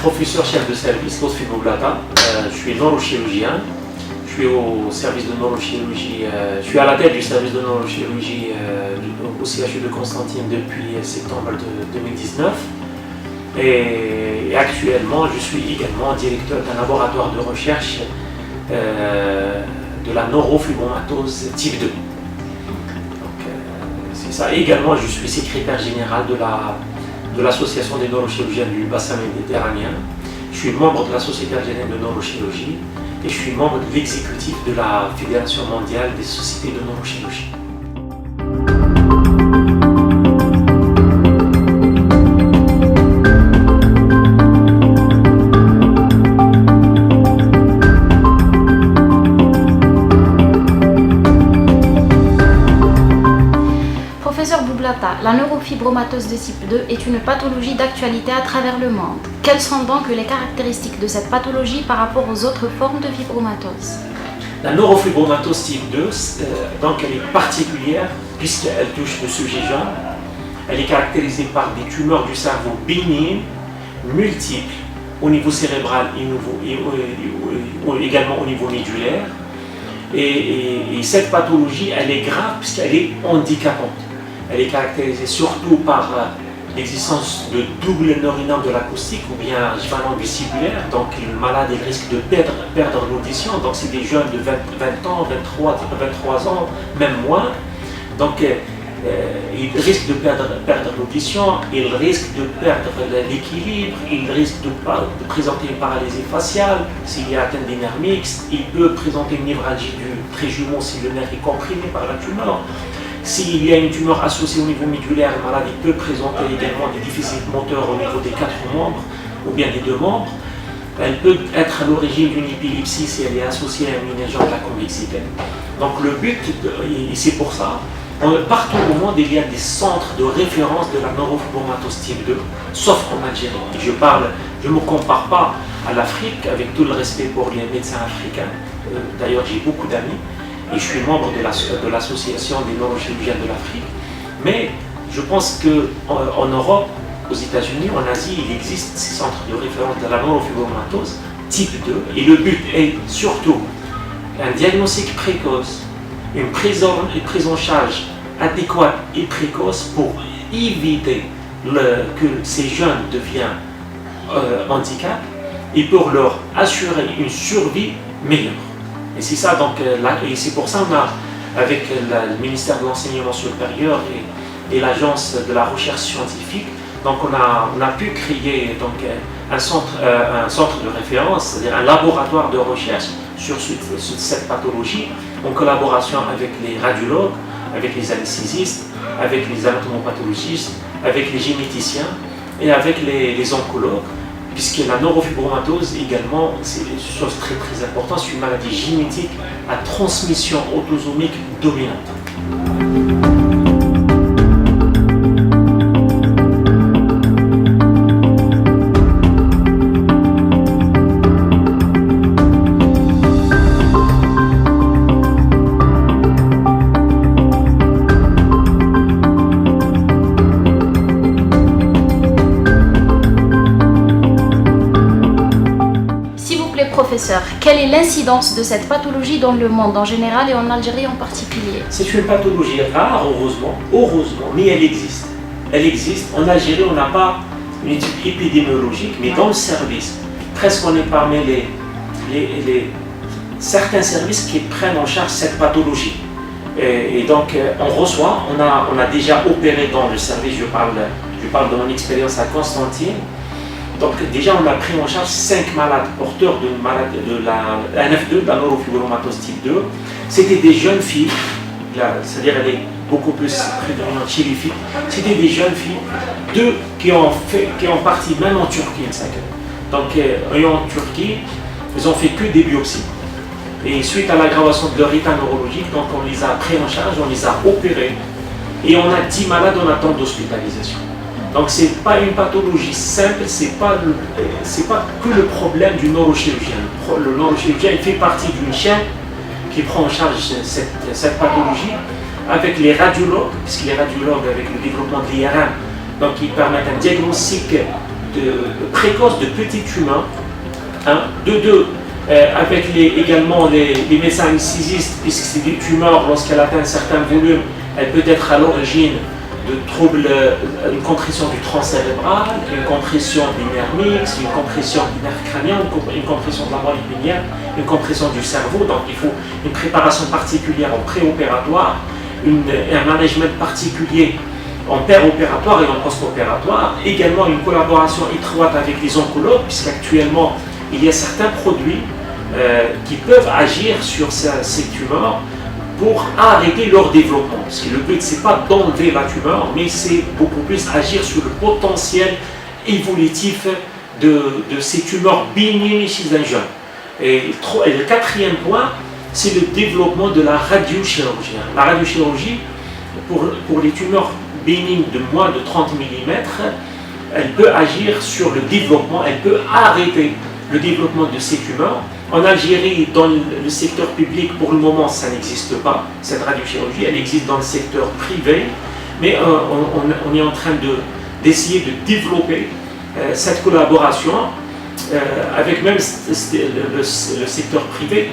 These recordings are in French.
professeur chef de service, Lotfi Boublata. Je suis neurochirurgien. Je suis au service de neurochirurgie. Je suis à la tête du service de neurochirurgie au CHU de Constantine depuis septembre de 2019. Et actuellement, je suis également directeur d'un laboratoire de recherche de la neurofibromatose type 2. C'est ça. Et également, je suis secrétaire général de l'association des neurochirurgiens du bassin méditerranéen. Je suis membre de la Société algérienne de neurochirurgie et je suis membre de l'exécutif de la Fédération mondiale des sociétés de neurochirurgie. La neurofibromatose de type 2 est une pathologie d'actualité à travers le monde. Quelles sont donc les caractéristiques de cette pathologie par rapport aux autres formes de fibromatose? La neurofibromatose type 2, donc elle est particulière puisqu'elle touche le sujet jeune. Elle est caractérisée par des tumeurs du cerveau bénignes, multiples, au niveau cérébral et également au niveau médulaire. Et cette pathologie, elle est grave puisqu'elle est handicapante. Elle est caractérisée surtout par l'existence de double neurinome de l'acoustique ou bien givanon vestibulaire. Donc le malade risque de perdre l'audition. Donc c'est des jeunes de 20 ans, 23 ans, même moins. Donc il risque de perdre l'audition, il risque de perdre l'équilibre, il risque de présenter une paralysie faciale s'il y a atteinte des nerfs mixtes, il peut présenter une névralgie du tréjumeau si le nerf est comprimé par la tumeur. S'il y a une tumeur associée au niveau médulaire, le malade peut présenter également des déficits moteurs au niveau des 4 membres ou bien des 2 membres. Elle peut être à l'origine d'une épilepsie si elle est associée à une agent de la convexité. Donc le but, et c'est pour ça, partout au monde il y a des centres de référence de la neurofibromatose type 2, sauf en Algérie. Je ne me compare pas à l'Afrique, avec tout le respect pour les médecins africains. D'ailleurs j'ai beaucoup d'amis. Et je suis membre de l'association des neurochirurgiens de l'Afrique. Mais je pense qu'en Europe, aux États-Unis, en Asie, il existe ces centres de référence de la neurofibromatose type 2. Et le but est surtout un diagnostic précoce, une prise en charge adéquate et précoce pour éviter que ces jeunes deviennent handicap et pour leur assurer une survie meilleure. Et c'est ça, donc, et c'est pour ça qu'on a, avec le ministère de l'Enseignement supérieur et l'Agence de la recherche scientifique, donc on a pu créer donc, un centre de référence, c'est-à-dire un laboratoire de recherche sur cette pathologie, en collaboration avec les radiologues, avec les anesthésistes, avec les anatomopathologistes, avec les généticiens et avec les oncologues. Puisque la neurofibromatose également, c'est une chose très très importante, c'est une maladie génétique à transmission autosomique dominante. Professeur, quelle est l'incidence de cette pathologie dans le monde en général et en Algérie en particulier? C'est une pathologie rare, heureusement, mais elle existe. Elle existe. En Algérie, on n'a pas une étude épidémiologique, mais dans le service, presque on est parmi certains services qui prennent en charge cette pathologie. Et donc, on a déjà opéré dans le service, je parle de mon expérience à Constantine. Donc déjà, on a pris en charge 5 malades porteurs de la NF2, de la neurofibromatose type 2. C'était des jeunes filles, c'est-à-dire elle est beaucoup plus prédominante chez les filles. C'était des jeunes filles, 2 qui ont parti même en Turquie. Donc en Turquie, ils ont fait que des biopsies. Et suite à l'aggravation de leur état neurologique, donc on les a pris en charge, on les a opérés. Et on a 10 malades en attente d'hospitalisation. Donc ce n'est pas une pathologie simple, ce n'est pas que le problème du neurochirurgien. Le neurochirurgien il fait partie d'une chaîne qui prend en charge cette pathologie avec les radiologues, puisque les radiologues avec le développement de l'IRM, donc ils permettent un diagnostic précoce de petites tumeurs. De deux, avec également les médecins anesthésistes, puisque c'est des tumeurs, lorsqu'elle atteint un certain volume, elle peut être à l'origine de troubles, une compression du tronc cérébral, une compression des nerfs mixtes, une compression du nerf crânien, une compression de la moelle épinière, une compression du cerveau. Donc il faut une préparation particulière en préopératoire, un management particulier en péropératoire et en post-opératoire. Également une collaboration étroite avec les oncologues, puisqu'actuellement il y a certains produits qui peuvent agir sur ces tumeurs pour arrêter leur développement. Parce que le but, ce n'est pas d'enlever la tumeur, mais c'est beaucoup plus agir sur le potentiel évolutif de ces tumeurs bénignes chez un jeune. Et le quatrième point, c'est le développement de la radiochirurgie. La radiochirurgie, pour les tumeurs bénignes de moins de 30 mm, elle peut agir sur le développement, elle peut arrêter le développement de ces tumeurs. En Algérie, dans le secteur public, pour le moment, ça n'existe pas, cette radiochirurgie. Elle existe dans le secteur privé, mais on est en train d'essayer de développer cette collaboration avec même le secteur privé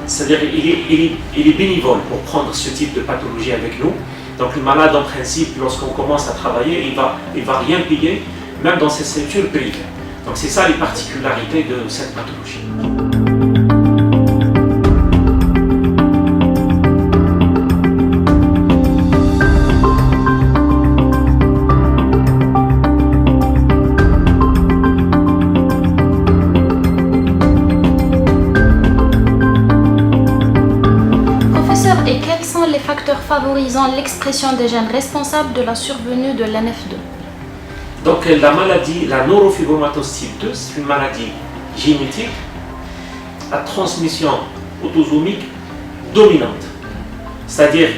c'est-à-dire il est bénévole pour prendre ce type de pathologie avec nous. Donc le malade, en principe, lorsqu'on commence à travailler, il va rien payer, même dans ces structures privées. Donc c'est ça les particularités de cette pathologie. Et quels sont les facteurs favorisant l'expression des gènes responsables de la survenue de l'NF2? Donc la maladie, la neurofibromatose type 2, c'est une maladie génétique à transmission autosomique dominante. C'est-à-dire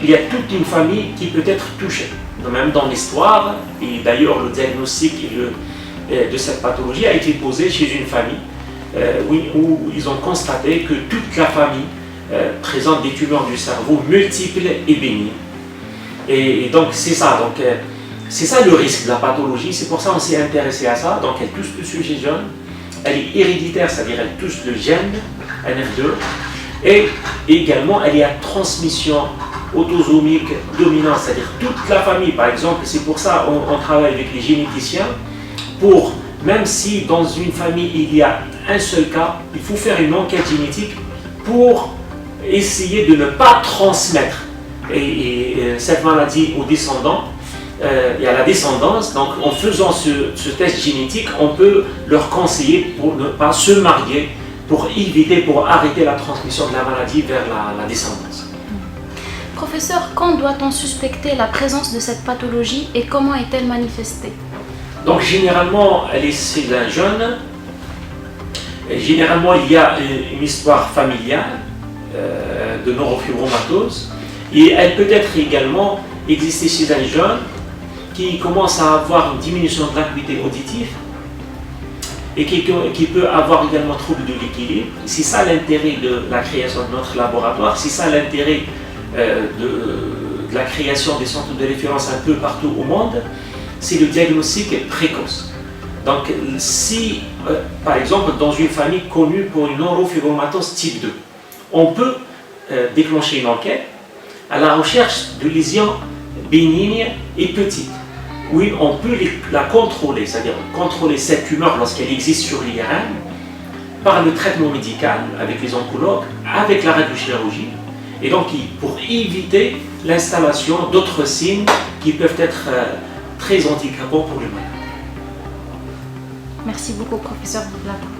il y a toute une famille qui peut être touchée. Même dans l'histoire, et d'ailleurs le diagnostic de cette pathologie a été posé chez une famille où ils ont constaté que toute la famille présente des tumeurs du cerveau multiples et bénignes. Et donc c'est ça. C'est ça le risque de la pathologie, c'est pour ça qu'on s'est intéressé à ça. Donc elle touche le sujet jeune, elle est héréditaire, c'est-à-dire elle touche le gène NF2, et également elle est à transmission autosomique dominante, c'est-à-dire toute la famille. Par exemple, c'est pour ça qu'on travaille avec les généticiens, pour, même si dans une famille il y a un seul cas, il faut faire une enquête génétique pour essayer de ne pas transmettre cette maladie aux descendants. Il y a la descendance, donc en faisant ce test génétique, on peut leur conseiller pour ne pas se marier, pour éviter, pour arrêter la transmission de la maladie vers la descendance. Professeur, quand doit-on suspecter la présence de cette pathologie et comment est-elle manifestée? Donc généralement, elle est chez un jeune. Généralement, il y a une histoire familiale de neurofibromatose, et elle peut être également exister chez un jeune qui commence à avoir une diminution de l'acuité auditive et qui peut avoir également trouble de l'équilibre. C'est ça l'intérêt de la création de notre laboratoire, c'est ça l'intérêt de la création des centres de référence un peu partout au monde, c'est le diagnostic précoce. Donc si, par exemple, dans une famille connue pour une neurofibromatose type 2, on peut déclencher une enquête à la recherche de lésions bénignes et petites. Oui, on peut la contrôler, c'est-à-dire contrôler cette tumeur lorsqu'elle existe sur l'IRM par le traitement médical avec les oncologues, avec la radiochirurgie, et donc pour éviter l'installation d'autres signes qui peuvent être très handicapants pour le malade. Merci beaucoup, professeur Boublata.